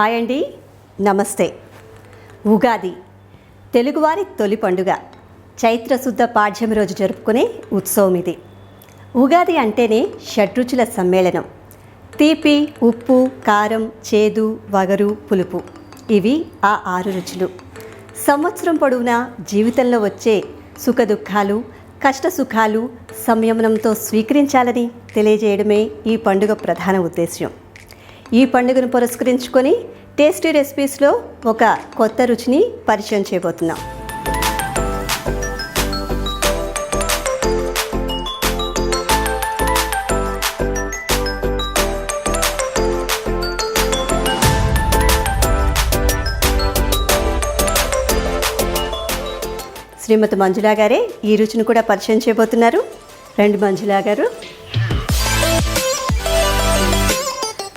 Hi అండి, నమస్తే. ఉగాది తెలుగువారి తొలి పండుగ. చైత్రశుద్ధ పాడ్యమి రోజు జరుపుకునే ఉత్సవం ఇది. ఉగాది అంటేనే షడ్రుచుల సమ్మేళనం. తీపి, ఉప్పు, కారం, చేదు, వగరు, పులుపు, ఇవి ఆ 6 రుచులు. సంవత్సరం పొడవునా జీవితంలో వచ్చే సుఖదుఖాలు, కష్టసుఖాలు సంయమనంతో స్వీకరించాలని తెలియజేయడమే ఈ పండుగ ప్రధాన ఉద్దేశ్యం. ఈ పండుగను పురస్కరించుకొని టేస్టీ రెసిపీస్లో ఒక కొత్త రుచిని పరిచయం చేయబోతున్నాం. శ్రీమతి మంజులా గారే ఈ రుచిని కూడా పరిచయం చేయబోతున్నారు. రండి మంజులా గారు.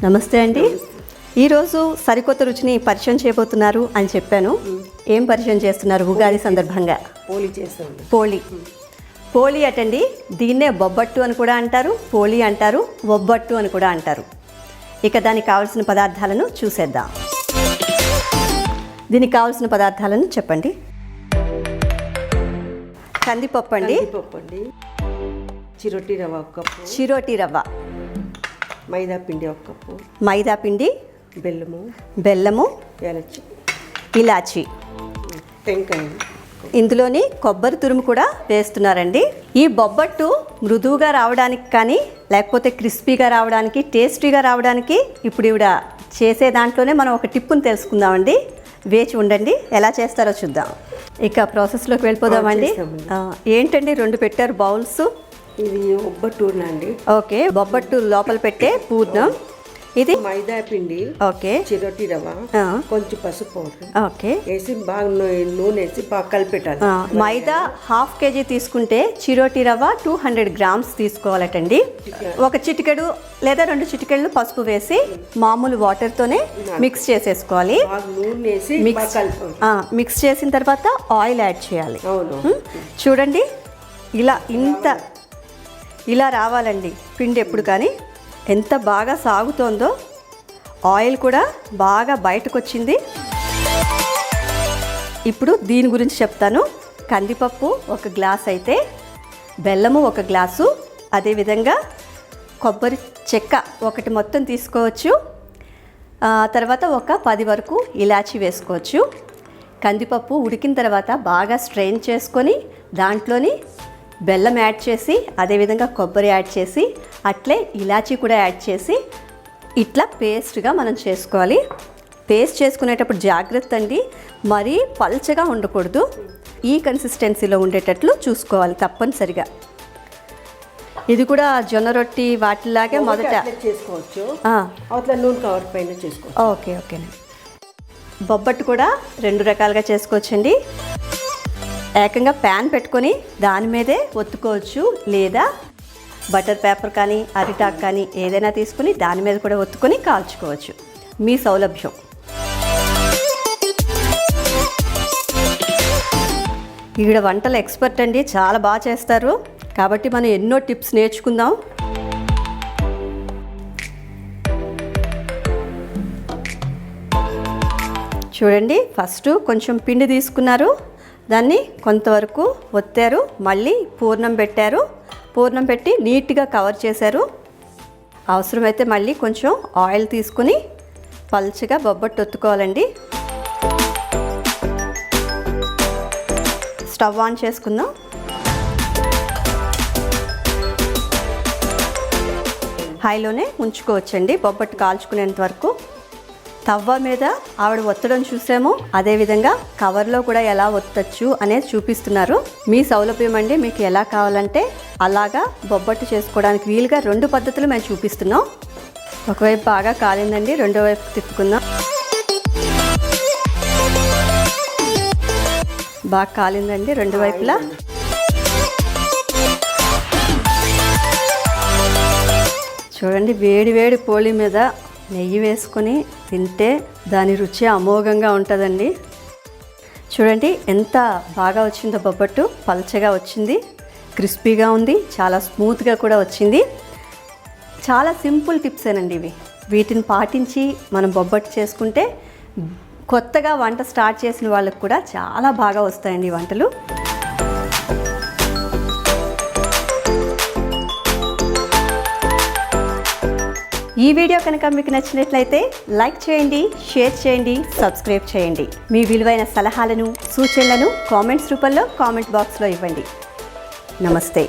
నమస్తే అండి. ఈరోజు సరికొత్త రుచిని పరిచయం చేయబోతున్నారు అని చెప్పాను. ఏం పరిచయం చేస్తున్నారు ఉగాది సందర్భంగా? పోలి చేస్తాం. పోలి అటండి. దీన్నే బొబ్బట్టు అని కూడా అంటారు, పోలి అంటారు, ఒబ్బట్టు అని కూడా అంటారు. ఇక దానికి కావాల్సిన పదార్థాలను చూసేద్దాం. దీనికి కావాల్సిన పదార్థాలను చెప్పండి. కందిపప్పు అండి, చిరోటి రవ్వ 1 కప్పు, చిరోటి రవ్వ, మైదా పిండి 1 కప్పు, మైదా పిండి, బెల్లము, ఇలాచి, టెంకాయ, ఇందులోని కొబ్బరి తురుము కూడా వేస్తున్నారండి. ఈ బొబ్బట్టు మృదువుగా రావడానికి కానీ లేకపోతే క్రిస్పీగా రావడానికి, టేస్టీగా రావడానికి ఇప్పుడు ఈవిడ చేసే దాంట్లోనే మనం ఒక టిప్పును తెలుసుకుందామండి. వేచి ఉండండి, ఎలా చేస్తారో చూద్దాం. ఇక ప్రాసెస్లోకి వెళ్ళిపోదామండి. ఏంటండి 2 పెట్టారు బౌల్స్? ఇది ఒబ్బట్టు అండి. ఓకే, బొబ్బట్టు లోపల పెట్టే పూర్ణం. ఇది మైదా పిండి, ఓకే, చిరోటి రవ్వ, కొంచెం పసుపు పౌడర్, ఓకే, వేసి బాగా నూనె వేసి బాగా కలిపెట్టాలి. మైదా 1/2 kg తీసుకుంటే చిరోటి రవ్వ 200 grams తీసుకోవాలటండి. ఒక చిటికెడు లేదా 2 చిటికెళ్ళు పసుపు వేసి మామూలు వాటర్తోనే మిక్స్ చేసేసుకోవాలి. నూనె వేసి మిక్స్ చేసిన తర్వాత ఆయిల్ యాడ్ చేయాలి. అవును, చూడండి ఇలా రావాలండి పిండి. ఎప్పుడు కానీ ఎంత బాగా సాగుతోందో, ఆయిల్ కూడా బాగా బయటకు వచ్చింది. ఇప్పుడు దీని గురించి చెప్తాను. కందిపప్పు 1 గ్లాస్ అయితే, బెల్లము 1 గ్లాసు, అదేవిధంగా కొబ్బరి చెక్క 1 మొత్తం తీసుకోవచ్చు. తర్వాత ఒక 10 వరకు ఇలాచి వేసుకోవచ్చు. కందిపప్పు ఉడికిన తర్వాత బాగా స్ట్రెయిన్ చేసుకొని దాంట్లోని బెల్లం యాడ్ చేసి, అదేవిధంగా కొబ్బరి యాడ్ చేసి, అట్లే ఇలాచీ కూడా యాడ్ చేసి ఇట్లా పేస్ట్గా మనం చేసుకోవాలి. పేస్ట్ చేసుకునేటప్పుడు జాగ్రత్త అండి, మరీ పల్చగా ఉండకూడదు. ఈ కన్సిస్టెన్సీలో ఉండేటట్లు చూసుకోవాలి తప్పనిసరిగా. ఇది కూడా జొన్న రొట్టి వాటిలాగే మొదట చేసుకోవచ్చు, నూనె కవర్ పైన చేసుకోవచ్చు. Okay okay. బొబ్బట్టు కూడా 2 రకాలుగా చేసుకోవచ్చండి. ఏకంగా ప్యాన్ పెట్టుకొని దాని మీదే ఒత్తుకోవచ్చు, లేదా బటర్ పేపర్ కానీ అరిటాక్ కానీ ఏదైనా తీసుకుని దాని మీద కూడా ఒత్తుకొని కాల్చుకోవచ్చు, మీ సౌలభ్యం. ఈవిడ వంటల ఎక్స్పర్ట్ అండి, చాలా బాగా చేస్తారు. కాబట్టి మనం ఎన్నో టిప్స్ నేర్చుకుందాం. చూడండి, ఫస్ట్ కొంచెం పిండి తీసుకున్నారు, దాన్ని కొంతవరకు ఒత్తారు, మళ్ళీ పూర్ణం పెట్టారు, పూర్ణం పెట్టి నీట్గా కవర్ చేశారు. అవసరమైతే మళ్ళీ కొంచెం ఆయిల్ తీసుకుని పల్చగా బొబ్బట్టు ఒత్తుకోవాలండి. స్టవ్ ఆన్ చేసుకుందాం. హైలోనే ఉంచుకోవచ్చండి బొబ్బట్టు కాల్చుకునేంత వరకు. తవ్వ మీద ఆవిడ ఒత్తడం చూసాము, అదేవిధంగా కవర్లో కూడా ఎలా ఒత్తచ్చు అనేది చూపిస్తున్నారు. మీ సౌలభ్యం అండి, మీకు ఎలా కావాలంటే అలాగా బొబ్బట్టు చేసుకోవడానికి వీలుగా 2 పద్ధతులు మేము చూపిస్తున్నాం. ఒకవైపు బాగా కాలిందండి, రెండో వైపు తిప్పుకుందాం. బాగా కాలిందండి 2 వైపులా. చూడండి, వేడి వేడి పోలి మీద నెయ్యి వేసుకొని తింటే దాని రుచి అమోఘంగా ఉంటుందండి. చూడండి ఎంత బాగా వచ్చిందో బొబ్బట్టు, పల్చగా వచ్చింది, క్రిస్పీగా ఉంది, చాలా స్మూత్గా కూడా వచ్చింది. చాలా సింపుల్ టిప్సేనండి ఇవి. వీటిని పాటించి మనం బొబ్బట్టు చేసుకుంటే కొత్తగా వంట స్టార్ట్ చేసిన వాళ్ళకు కూడా చాలా బాగా వస్తాయండి ఈ వంటలు. ఈ వీడియో కనుక మీకు నచ్చినట్లయితే లైక్ చేయండి, షేర్ చేయండి, సబ్స్క్రైబ్ చేయండి. మీ విలువైన సలహాలను, సూచనలను కామెంట్స్ రూపంలో కామెంట్ బాక్స్లో ఇవ్వండి. నమస్తే.